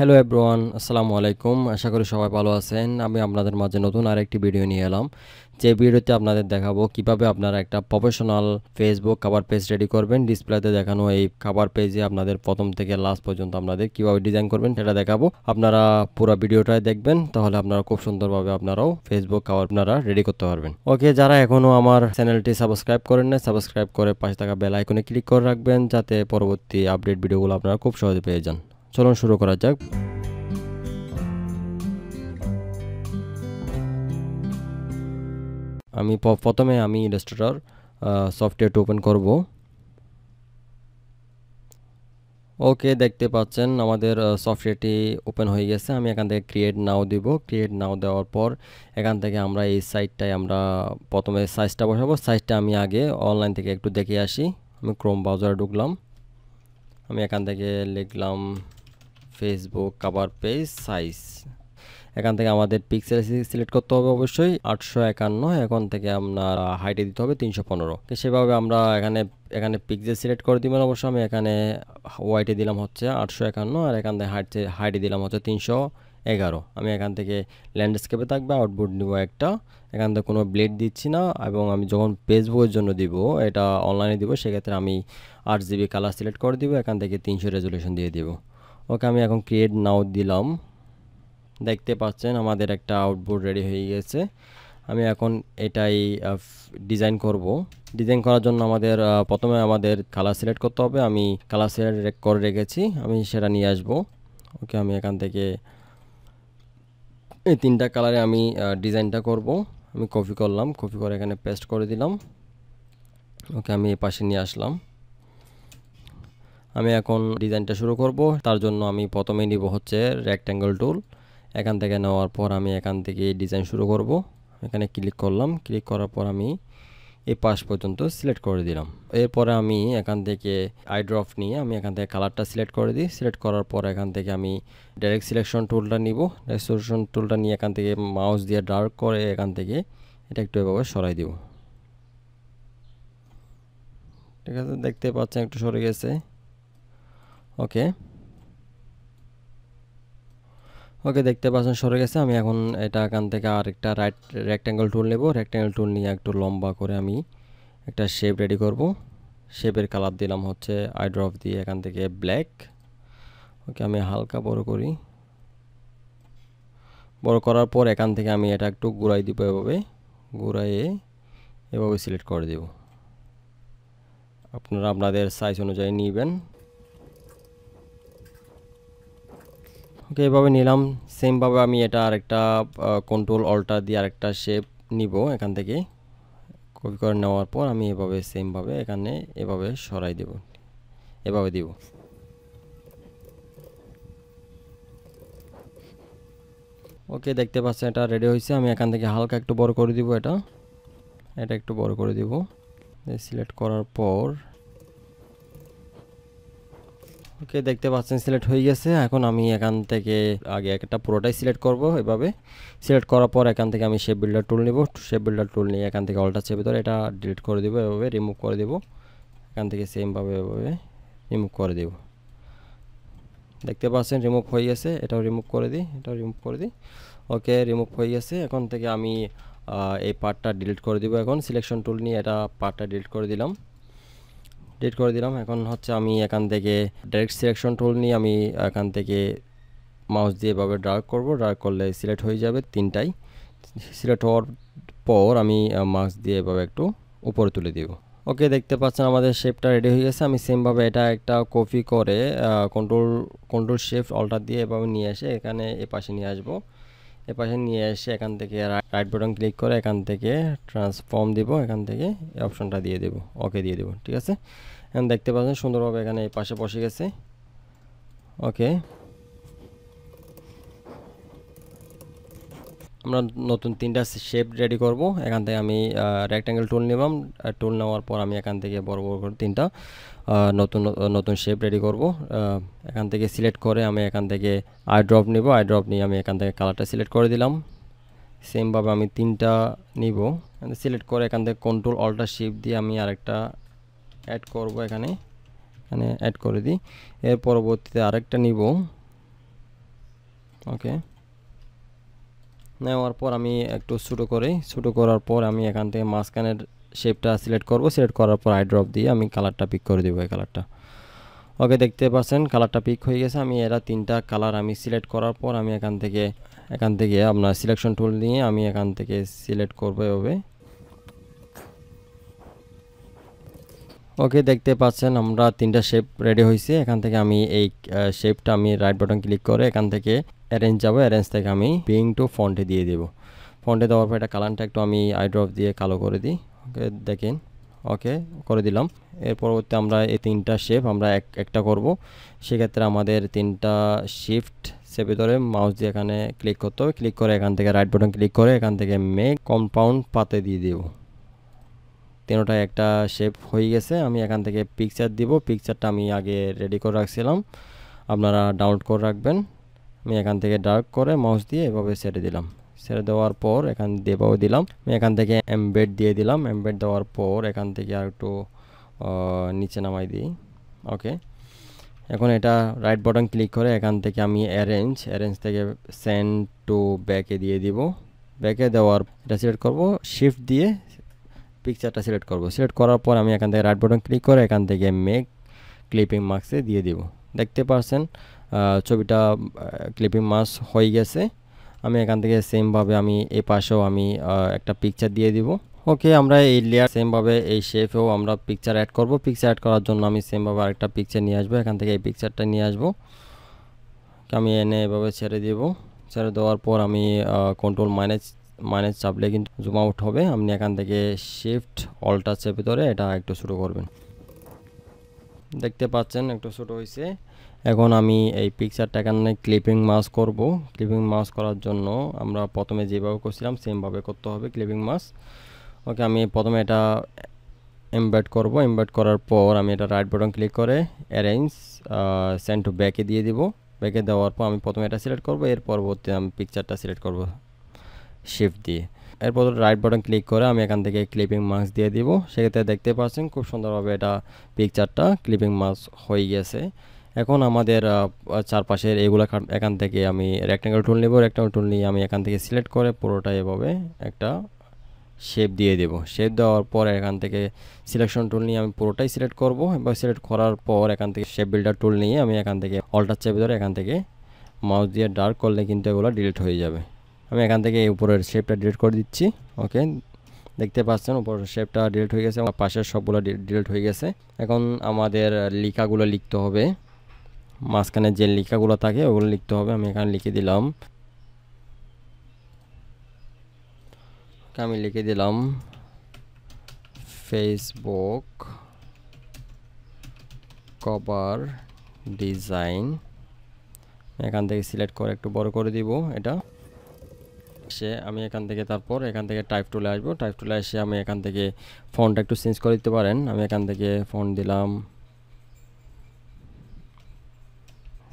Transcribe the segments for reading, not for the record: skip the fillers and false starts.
Hello everyone, আসসালামু আলাইকুম। আশা করি সবাই ভালো আছেন। আমি আপনাদের মাঝে নতুন আরেকটি ভিডিও নিয়ে এলাম। যে ভিডিওতে আপনাদের দেখাবো কিভাবে আপনারা একটা professional Facebook cover page ready করবেন। ডিসপ্লেতে দেখানো এই কভার পেজে আপনাদের প্রথম থেকে লাস্ট পর্যন্ত আপনাদের কিভাবে ডিজাইন করবেন সেটা দেখাবো। আপনারা পুরো ভিডিওটাই দেখবেন, তাহলে আপনারা খুব সুন্দরভাবে আপনারাও ফেসবুক কভার আপনারা রেডি করতে পারবেন। ওকে, যারা এখনও আমার চ্যানেলটি সাবস্ক্রাইব করেন না, সাবস্ক্রাইব করে পাশে থাকা বেল আইকনে ক্লিক করে রাখবেন, যাতে পরবর্তী আপডেট ভিডিওগুলো আপনারা খুব সহজে পেয়ে যান। চলুন শুরু করা যাক। আমি প্রথমে ইলাস্ট্রেটর সফটওয়্যারটি ওপেন করব। ওকে, দেখতে পাচ্ছেন আমাদের সফটওয়্যারটি ওপেন হয়ে গেছে। আমি এখান থেকে ক্রিয়েট নাও দিব। ক্রিয়েট নাও দেওয়ার পর এখান থেকে আমরা এই সাইটটায় আমরা প্রথমে সাইজটা বসাবো। সাইজটা আমি আগে অনলাইন থেকে একটু দেখে আসি। আমি ক্রোম ব্রাউজারে ঢুকলাম। আমি এখান থেকে লিখলাম ফেসবুক কভার পেজ সাইজ। এখান থেকে আমাদের পিক্সেল সিলেক্ট করতে হবে অবশ্যই 851। এখন থেকে আপনার হাইটে দিতে হবে 315। সেভাবে আমরা এখানে এখানে পিক্সেল সিলেক্ট করে দিবেন অবশ্যই। আমি এখানে ওয়াইটে দিলাম হচ্ছে 851, আর এখান থেকে হাইটে দিলাম হচ্ছে 311। আমি এখান থেকে ল্যান্ডস্কেপে থাকবে, আউটপুট নিব একটা। এখান থেকে কোনো ব্লেড দিচ্ছি না, এবং আমি যখন ফেসবুকের জন্য দিব, এটা অনলাইনে দিব, সেক্ষেত্রে আমি 8 GB কালার সিলেক্ট করে দিব। এখান থেকে 300 রেজুলেশন দিয়ে দিব। ওকে, আমি এখন ক্রিয়েট নাও দিলাম। দেখতে পাচ্ছেন আমাদের একটা আউটপুট রেডি হয়ে গেছে। আমি এখন এটাই ডিজাইন করব। ডিজাইন করার জন্য আমাদের প্রথমে আমাদের কালার সিলেক্ট করতে হবে। আমি কালার সিলেক্ট করে রেখেছি, আমি সেটা নিয়ে আসব। ওকে, আমি এখান থেকে এই 3টা কালারে আমি ডিজাইনটা করব। আমি কপি করলাম, কপি করে এখানে পেস্ট করে দিলাম। ওকে, আমি এই পাশে নিয়ে আসলাম। আমি এখন ডিজাইনটা শুরু করব। তার জন্য আমি প্রথমে নিব হচ্ছে রেক্ট্যাঙ্গেল টুল। এখান থেকে নেওয়ার পর আমি এখান থেকে ডিজাইন শুরু করব। এখানে ক্লিক করলাম। ক্লিক করার পর আমি এই পাশ পর্যন্ত সিলেক্ট করে দিলাম। এরপরে আমি এখান থেকে আই ড্রপ নিয়ে আমি এখান থেকে কালারটা সিলেক্ট করে দিই। সিলেক্ট করার পর এখান থেকে আমি ডাইরেক্ট সিলেকশন টুলটা নিব। ডাইরেক্ট সিলেকশন টুলটা নিয়ে এখান থেকে মাউস দিয়ে ডার্ক করে এখান থেকে এটা একটু এভাবে সরাই দিব। ঠিক আছে, দেখতে পাচ্ছেন একটু সরে গেছে। ওকে ওকে, দেখতে পাচ্ছেন সরে গেছে। আমি এখন এটা এখান থেকে আরেকটা রেক্ট্যাঙ্গেল টুল নেব। রেক্ট্যাঙ্গেল টুল নিয়ে একটু লম্বা করে আমি একটা শেপ রেডি করব। শেপের কালার দিলাম হচ্ছে আই ড্রপ দিয়ে এখান থেকে ব্ল্যাক। ওকে, আমি হালকা বড় করি। বড় করার পর এখান থেকে আমি এটা একটু ঘুরাই দিব। এভাবে ঘুরাইয়ে এভাবে সিলেক্ট করে দেব। আপনারা আপনাদের সাইজ অনুযায়ী নেবেন। ওকে, এভাবে নিলাম। সেমভাবে আমি এটা আরেকটা কন্ট্রোল অল্টার দিয়ে আরেকটা শেপ নিব। এখান থেকে কপি করে নেওয়ার পর আমি এভাবে সেমভাবে এখানে এভাবে সরাই দেব, এভাবে দিব। ওকে, দেখতে পাচ্ছেন এটা রেডি হয়েছে। আমি এখান থেকে হালকা একটু বড় করে দিব। এটা এটা একটু বড় করে দিব। সিলেক্ট করার পর ওকে, দেখতে পাচ্ছেন সিলেক্ট হয়ে গেছে। এখন আমি এখান থেকে আগে একটা পুরোটাই সিলেক্ট করব। এভাবে সিলেক্ট করার পর এখান থেকে আমি শেপ বিল্ডার টুল নিব। শেপ বিল্ডার টুল নিয়ে এখান থেকে অল্টার চেপে ধরে এটা ডিলিট করে দেবো। এভাবে রিমুভ করে দেব। এখান থেকে সেমভাবে এভাবে রিমুভ করে দেব। দেখতে পাচ্ছেন রিমুভ হয়ে গেছে। এটাও রিমুভ করে দিই, এটাও রিমুভ করে দিই। ওকে, রিমুভ হয়ে গেছে। এখন থেকে আমি এই পার্টটা ডিলিট করে দিব। এখন সিলেকশন টুল নিয়ে এটা পার্টটা ডিলিট করে দিলাম। এখন হচ্ছে আমি এখান থেকে ডাইরেক্ট সিলেকশন টুল নিয়ে আমি এখান থেকে মাউস দিয়ে এভাবে ড্র্যাগ করব। ড্র্যাগ করলে সিলেক্ট হয়ে যাবে তিনটাই। সিলেক্ট হওয়ার পর আমি মাউস দিয়ে এভাবে একটু উপরে তুলে দিব। ওকে, দেখতে পাচ্ছেন আমাদের শেপটা রেডি হয়ে গেছে। আমি সেমভাবে এটা একটা কপি করে কন্ট্রোল শিফট অল্টার দিয়ে এভাবে নিয়ে এসে এখানে এ পাশে নিয়ে আসবো। এ পাশে নিয়ে এসে এখান থেকে রাইট বাটন ক্লিক করে এখান থেকে ট্রান্সফর্ম দিব। এখান থেকে এই অপশনটা দিয়ে দেব, ওকে দিয়ে দেব। ঠিক আছে, এখন দেখতে পাচ্ছেন সুন্দরভাবে এখানে এই পাশে বসে গেছে। ওকে, আমরা নতুন 3টা শেপ রেডি করব। এখান থেকে আমি রেক্ট্যাঙ্গেল টুল নিলাম। টুল নেওয়ার পর আমি এখান থেকে বড় বড় করে 3টা নতুন নতুন শেপ রেডি করব। এখান থেকে সিলেক্ট করে আমি এখান থেকে আই ড্রপ নিব। আই ড্রপ নিয়ে আমি এখান থেকে কালারটা সিলেক্ট করে দিলাম। সেমভাবে আমি 3টা নিব। সিলেক্ট করে এখান থেকে কন্ট্রোল অল্টার শিফট দিয়ে আমি আরেকটা অ্যাড করব। এখানে অ্যাড করে দিই। এর পরবর্তীতে আরেকটা নিব। ওকে, নেওয়ার পর আমি একটু ছোটো করি, ছোটো করার পর আমি এখান থেকে মাঝখানের শেপটা সিলেক্ট করব, সিলেক্ট করার পর আই ড্রপ দিয়ে আমি কালারটা পিক করে দেবো, এই কালারটা। ওকে, দেখতে পাচ্ছেন কালারটা পিক হয়ে গেছে। আমি এরা তিনটা কালার আমি সিলেক্ট করার পর আমি এখান থেকে আপনার সিলেকশন টুল নিয়ে আমি এখান থেকে সিলেক্ট করবো এভাবে। ওকে, দেখতে পাচ্ছেন আমরা তিনটা শেপ রেডি হয়েছে। এখান থেকে আমি এই শেপটা আমি রাইট বাটন ক্লিক করে এখান থেকে অ্যারেঞ্জ যাব, অ্যারেঞ্জ থেকে আমি বিং টু ফন্টে দিয়ে দেব। ফন্টে দেওয়ার পর এটা কালারটা একটু আমি আই ড্রপ দিয়ে কালো করে দিই। ওকে, দেখেন, ওকে করে দিলাম। এর পরবর্তী আমরা এই তিনটা শেপ আমরা একটা করব। সেক্ষেত্রে আমাদের তিনটা শিফট চেপে ধরে মাউস দিয়ে এখানে ক্লিক করতে হবে। ক্লিক করে এখান থেকে রাইট বাটন ক্লিক করে এখান থেকে মেক কম্পাউন্ড পাতে দিয়ে দেব। তিনটায় একটা শেপ হয়ে গেছে। আমি এখান থেকে পিকচার দিব, পিকচারটা আমি আগে রেডি করে রাখছিলাম, আপনারা ডাউনলোড করে রাখবেন। আমি এখান থেকে ডার্ক করে মাউস দিয়ে এভাবে ছেড়ে দিলাম। ছেড়ে দেওয়ার পর এখান দিয়ে এভাবে দিলাম। আমি এখান থেকে এমবেড দিয়ে দিলাম। এমবেড দেওয়ার পর এখান থেকে আর একটু নিচে নামাই দিই। ওকে, এখন এটা রাইট বাটন ক্লিক করে এখান থেকে আমি অ্যারেঞ্জ থেকে সেন্ড টু ব্যাকে দিয়ে দিব। ব্যাকে দেওয়ার এটা সিলেক্ট করব, শিফট দিয়ে পিকচারটা সিলেক্ট করব। সিলেক্ট করার পর আমি এখান থেকে রাইট বাটন ক্লিক করে এখান থেকে মেক ক্লিপিং মাস্কে দিয়ে দিব। দেখতে পাচ্ছেন ছবিটা ক্লিপিং মাস্ক হয়ে গেছে। আমি এখান থেকে সেমভাবে আমি এই পাশেও আমি একটা পিকচার দিয়ে দিব। ওকে, আমরা এই লেয়ার সেমভাবে এই শেপেও আমরা পিকচার অ্যাড করব। পিকচার অ্যাড করার জন্য আমি সেমভাবে আরেকটা পিকচার নিয়ে আসবো। এখান থেকে এই পিকচারটা নিয়ে আসবো, আমি এনে এভাবে ছেড়ে দিব। ছেড়ে দেওয়ার পর আমি কন্ট্রোল মাইনাস চাপলে কিন্তু জুম আউট হবে। আপনি এখান থেকে শিফট অল্টার চেপে ধরে এটা একটু ছোটো করবেন। দেখতে পাচ্ছেন একটু ছোটো হয়েছে। এখন আমি এই পিকচারটা এখানে ক্লিপিং মাস্ক করব। ক্লিপিং মাস্ক করার জন্য আমরা প্রথমে যেভাবে করছিলাম সেমভাবে করতে হবে ক্লিপিং মাস্ক। ওকে, আমি প্রথমে এটা এমবেড করব। এমবেড করার পর আমি এটা রাইট বাটন ক্লিক করে অ্যারেঞ্জ সেন্ড টু ব্যাকে দিয়ে দিব। ব্যাকে দেওয়ার পর আমি প্রথমে এটা সিলেক্ট করব, এর পরবর্তী আমি পিকচারটা সিলেক্ট করব শিফট দিয়ে। এরপর রাইট বাটন ক্লিক করে আমি এখান থেকে ক্লিপিং মাস্ক দিয়ে দিব। সেক্ষেত্রে দেখতে পাচ্ছেন খুব সুন্দরভাবে এটা পিকচারটা ক্লিপিং মাস্ক হয়ে গেছে। এখন আমাদের চারপাশের এগুলো এখান থেকে আমি রেক্ট্যাঙ্গেল টুল নেব। রেক্ট্যাঙ্গেল টুল নিয়ে আমি এখান থেকে সিলেক্ট করে পুরোটা এভাবে একটা শেপ দিয়ে দেব। শেপ দেওয়ার পর এখান থেকে সিলেকশন টুল নিয়ে আমি পুরোটাই সিলেক্ট করব এবং সিলেক্ট করার পর এখান থেকে শেপ বিল্ডার টুল নিয়ে আমি এখান থেকে অল্টার চেপে ধরে এখান থেকে মাউস দিয়ে ডার্ক করলে কিন্তু এগুলো ডিলিট হয়ে যাবে। আমি এখান থেকে উপরের শেপটা ডিলিট করে দিচ্ছি। ওকে, দেখতে পাচ্ছেন উপরের শেপটা ডিলিট হয়ে গেছে, পাশের সবগুলো ডিলিট হয়ে গেছে। এখন আমাদের লেখাগুলো লিখতে হবে, মাঝখানে যে লেখাগুলো থাকে ওগুলো লিখতে হবে। আমি এখানে লিখে দিলাম, আমি লিখে দিলাম ফেসবুক কভার ডিজাইন। এখান থেকে সিলেক্ট করে একটু বড় করে দিব এটা। আমি এখান থেকে তারপর এখান থেকে টাইপ টুলে আসবো। টাইপ টুলে এসে আমি এখান থেকে ফন্টটা একটু চেঞ্জ করে দিতে পারেন। আমি এখান থেকে ফন্ট দিলাম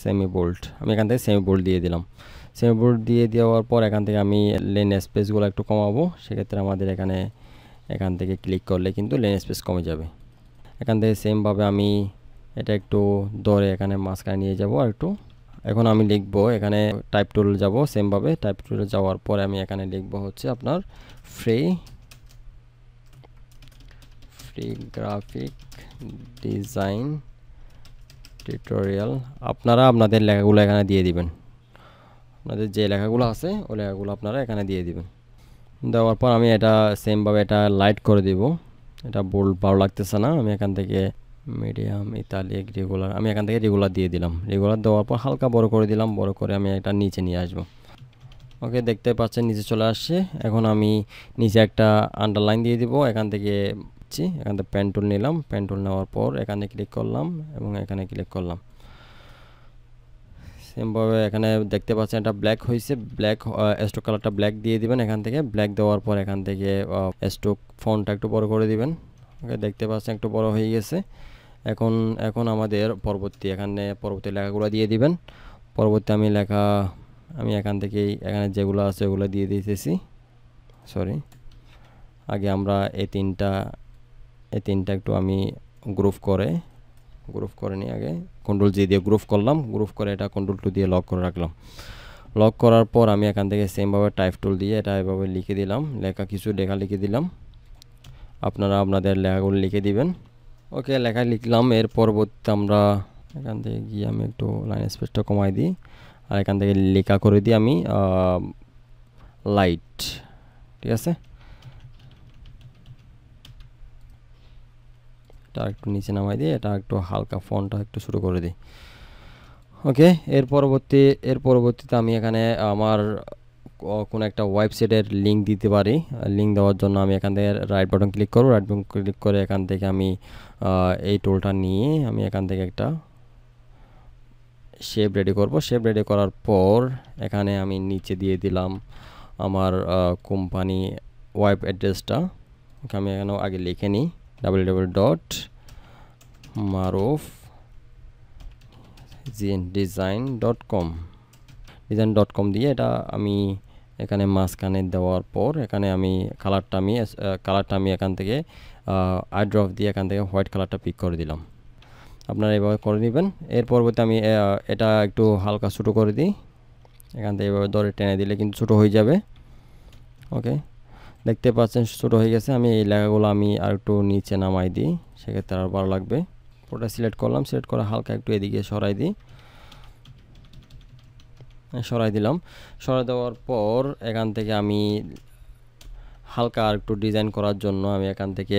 সেমি বোল্ড। আমি এখান থেকে সেমি বোল্ড দিয়ে দিলাম। সেমি বোল্ড দিয়ে দেওয়ার পর এখান থেকে আমি লেন স্পেসগুলো একটু কমাবো। সেক্ষেত্রে আমাদের এখান থেকে ক্লিক করলে কিন্তু লেন স্পেস কমে যাবে। এখান থেকে সেমভাবে আমি এটা একটু ধরে এখানে মাঝখানে নিয়ে যাব আর একটু। এখন আমি লিখব এখানে টাইপ টুল যাব, সেমভাবে টাইপ টুলে যাওয়ার পরে আমি এখানে লিখব হচ্ছে আপনার ফ্রি গ্রাফিক ডিজাইন টিউটোরিয়াল। আপনারা আপনাদের লেখাগুলো এখানে দিয়ে দিবেন, আপনাদের যে লেখাগুলো আছে ওই লেখাগুলো আপনারা এখানে দিয়ে দিবেন। দেওয়ার পর আমি এটা সেমভাবে এটা লাইট করে দিব। এটা বোল্ড ভালো লাগতেছে না, আমি এখান থেকে মিডিয়াম ইতালিক রেগুলার, আমি এখান থেকে রেগুলার দিয়ে দিলাম। রেগুলার দেওয়ার পর হালকা বড় করে দিলাম, বড় করে আমি এটা নিচে নিয়ে আসবো। ওকে, দেখতে পাচ্ছেন নিচে চলে আসছে। এখন আমি নিচে একটা আন্ডারলাইন দিয়ে দিব। এখান থেকে পেন টুল নিলাম। পেন টুল নেওয়ার পর এখানে ক্লিক করলাম এবং এখানে ক্লিক করলাম। সেমভাবে এখানে দেখতে পাচ্ছেন এটা ব্ল্যাক হয়েছে। স্ট্রোক কালারটা ব্ল্যাক দিয়ে দিবেন। এখান থেকে ব্ল্যাক দেওয়ার পর এখান থেকে স্ট্রোক ফন্টটা একটু বড় করে দিবেন। ওকে, দেখতে পাচ্ছেন একটু বড় হয়ে গেছে। এখন আমাদের পরবর্তী লেখাগুলো দিয়ে দিবেন। পরবর্তী আমি এখান থেকেই এখানে যেগুলো আছে ওগুলো দিয়ে দিতেছি। আগে আমরা এই তিনটা একটু আমি গ্রুপ করে নিই। আগে কন্ট্রোল জি দিয়ে গ্রুপ করলাম, গ্রুপ করে এটা কন্ট্রোল টু দিয়ে লক করে রাখলাম। লক করার পর আমি এখান থেকে সেমভাবে টাইপ টুল দিয়ে এটা এভাবে লিখে দিলাম, কিছু লেখা লিখে দিলাম। আপনারা আপনাদের লেখাগুলো লিখে দিবেন। ওকে, লেখা লিখলাম। এর পরবর্তীতে আমরা এখান থেকে গিয়ে আমি একটু লাইন স্পেসটা কমাই দিই, আর এখান থেকে লেখা করে দিই আমি লাইট। ঠিক আছে, এটা একটু নিচে নামাই দিই, এটা একটু হালকা ফন্টটা একটু শুরু করে দিই। ওকে, এর পরবর্তীতে আমি এখানে আমার কোনো একটা ওয়েবসাইটের লিঙ্ক দিতে পারি। লিঙ্ক দেওয়ার জন্য আমি এখান থেকে রাইট বাটন ক্লিক করব। রাইট বাটন ক্লিক করে এখান থেকে আমি এই টুলটা নিয়ে আমি এখান থেকে একটা শেপ রেডি করব। শেপ রেডি করার পর এখানে আমি নিচে দিয়ে দিলাম আমার কোম্পানি ওয়েব অ্যাড্রেসটা। ওকে, আমি এখানে আগে লিখে নিই www.marufdesign.com ডিজাইন.com দিয়ে এটা আমি এখানে মাঝখানে দেওয়ার পর এখানে আমি কালারটা আমি এখান থেকে আই ড্রপ দিয়ে এখান থেকে হোয়াইট কালারটা পিক করে দিলাম। আপনারা এভাবে করে নেবেন। এর পরবর্তী আমি এটা একটু হালকা ছোটো করে দিই, এখান থেকে এভাবে ধরে টেনে দিলে কিন্তু ছোটো হয়ে যাবে। ওকে, দেখতে পাচ্ছেন ছোটো হয়ে গেছে। আমি এই লেখাগুলো আমি আর একটু নিচে নামাই দিই, সেক্ষেত্রে আর ভালো লাগবে। পুরোটা সিলেক্ট করলাম, সিলেক্ট করে হালকা একটু এদিকে সরাই দিই, সরাই দিলাম। সরাই দেওয়ার পর এখান থেকে আমি হালকা আর একটু ডিজাইন করার জন্য আমি এখান থেকে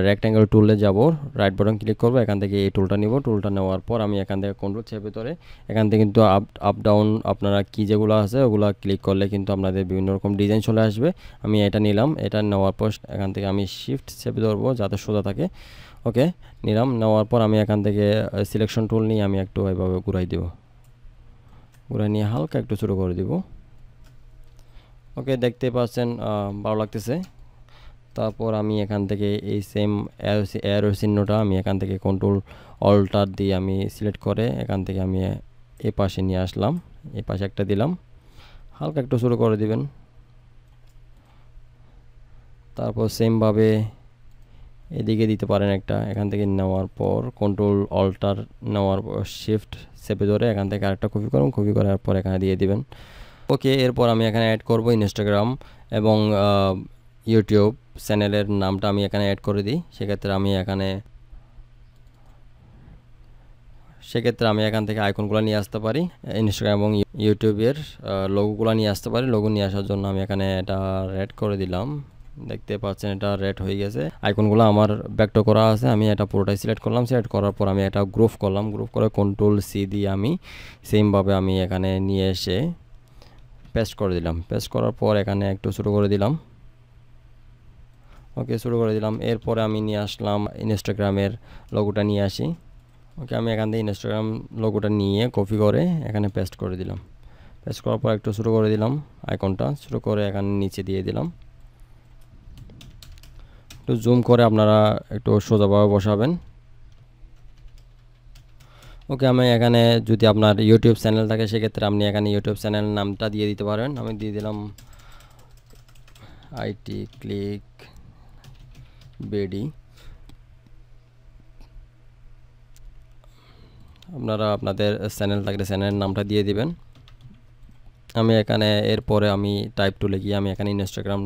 রেক্ট্যাঙ্গেল টুলে যাব, রাইট বাটন ক্লিক করব, এখান থেকে এই টুলটা নিব। টুলটা নেওয়ার পর আমি এখান থেকে কন্ট্রোল চেপে ধরে এখান থেকে কিন্তু আপ ডাউন আপনারা কি যেগুলো আছে ওগুলো ক্লিক করলে কিন্তু আপনাদের বিভিন্ন রকম ডিজাইন চলে আসবে। আমি এটা নিলাম, এটা নেওয়ার পর এখান থেকে আমি শিফট চেপে ধরবো যাতে সোজা থাকে। ওকে, নিলাম। নেওয়ার পর আমি এখান থেকে সিলেকশন টুল নিয়ে আমি একটু এভাবে ঘুরাই দেব, ঘুরাই নিয়ে হালকা একটু ছোটো করে দিব। ওকে, দেখতে পাচ্ছেন ভালো লাগতেছে। তারপর আমি এখান থেকে এই সেম অ্যারো চিহ্নটা আমি এখান থেকে কন্ট্রোল অল্টার দিয়ে আমি সিলেক্ট করে এখান থেকে আমি এ পাশে নিয়ে আসলাম, এ পাশে একটা দিলাম, হালকা একটু শুরু করে দিবেন। তারপর সেমভাবে এদিকে দিতে পারেন একটা, এখান থেকে নেওয়ার পর কন্ট্রোল অল্টার নেওয়ার পর শিফট চেপে ধরে এখান থেকে আরেকটা কপি করুন, কপি করার পর এখানে দিয়ে দিবেন। ওকে, এরপর আমি এখানে অ্যাড করব ইনস্টাগ্রাম এবং ইউটিউব চ্যানেলের নামটা আমি এখানে অ্যাড করে দিই। সেক্ষেত্রে আমি এখান থেকে আইকনগুলো নিয়ে আসতে পারি, ইনস্টাগ্রাম এবং ইউটিউবের লোগোগুলো নিয়ে আসতে পারি। লোগো নিয়ে আসার জন্য আমি এখানে এটা রেড করে দিলাম। দেখতে পাচ্ছেন এটা রেড হয়ে গেছে। আইকনগুলো আমার ব্যাকটো করা আছে, আমি এটা পুরোটাই সিলেক্ট করলাম। সিলেক্ট করার পর আমি এটা গ্রুপ করলাম, গ্রুপ করে কন্ট্রোল সি দিয়ে আমি সেমভাবে আমি এখানে নিয়ে এসে পেস্ট করে দিলাম। পেস্ট করার পর এখানে একটু ছোটো করে দিলাম। ওকে, শুরু করে দিলাম। এরপরে আমি নিয়ে আসলাম ইনস্টাগ্রামের লোগোটা নিয়ে আসি। ওকে, আমি এখান থেকে ইনস্টাগ্রাম লোগোটা নিয়ে কপি করে এখানে পেস্ট করে দিলাম। পেস্ট করার পর একটু শুরু করে দিলাম, আইকনটা শুরু করে এখানে নিচে দিয়ে দিলাম। একটু জুম করে আপনারা একটু সোজাভাবে বসাবেন। ওকে, আমি এখানে যদি আপনার ইউটিউব চ্যানেল থাকে সেক্ষেত্রে আপনি এখানে ইউটিউব চ্যানেল নামটা দিয়ে দিতে পারেন। আমি দিয়ে দিলাম আইটি ক্লিক বেডি। আপনারা আপনাদের চ্যানেল থাকলে চ্যানেলের নামটা দিয়ে দিবেন। আমি এখানে এরপরে আমি টাইপ টুলে গিয়ে আমি এখানে ইনস্টাগ্রাম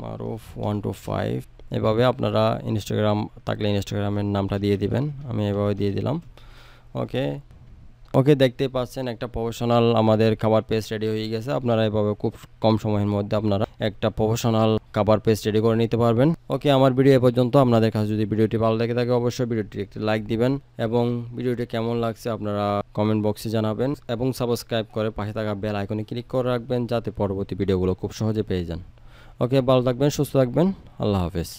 মারুফ 125 এভাবে আপনারা ইনস্টাগ্রাম থাকলে ইনস্টাগ্রামের নামটা দিয়ে দিবেন। আমি এভাবে দিয়ে দিলাম। ওকে, ওকে, দেখতেই পাচ্ছেন একটা প্রফেশনাল আমাদের খাবার পেজ রেডি হয়ে গেছে। আপনারা এভাবে খুব কম সময়ের মধ্যে আপনারা একটা প্রফেশনাল খাবার পেজ রেডি করে নিতে পারবেন। ওকে, আমার ভিডিও এ পর্যন্ত। আপনাদের কাছে যদি ভিডিওটি ভালো লেগে থাকে অবশ্যই ভিডিওটি একটি লাইক দিবেন এবং ভিডিওটি কেমন লাগছে আপনারা কমেন্ট বক্সে জানাবেন এবং সাবস্ক্রাইব করে পাশে থাকা বেল আইকনে ক্লিক করে রাখবেন যাতে পরবর্তী ভিডিওগুলো খুব সহজে পেয়ে যান। ওকে, ভালো থাকবেন, সুস্থ থাকবেন, আল্লাহ হাফেজ।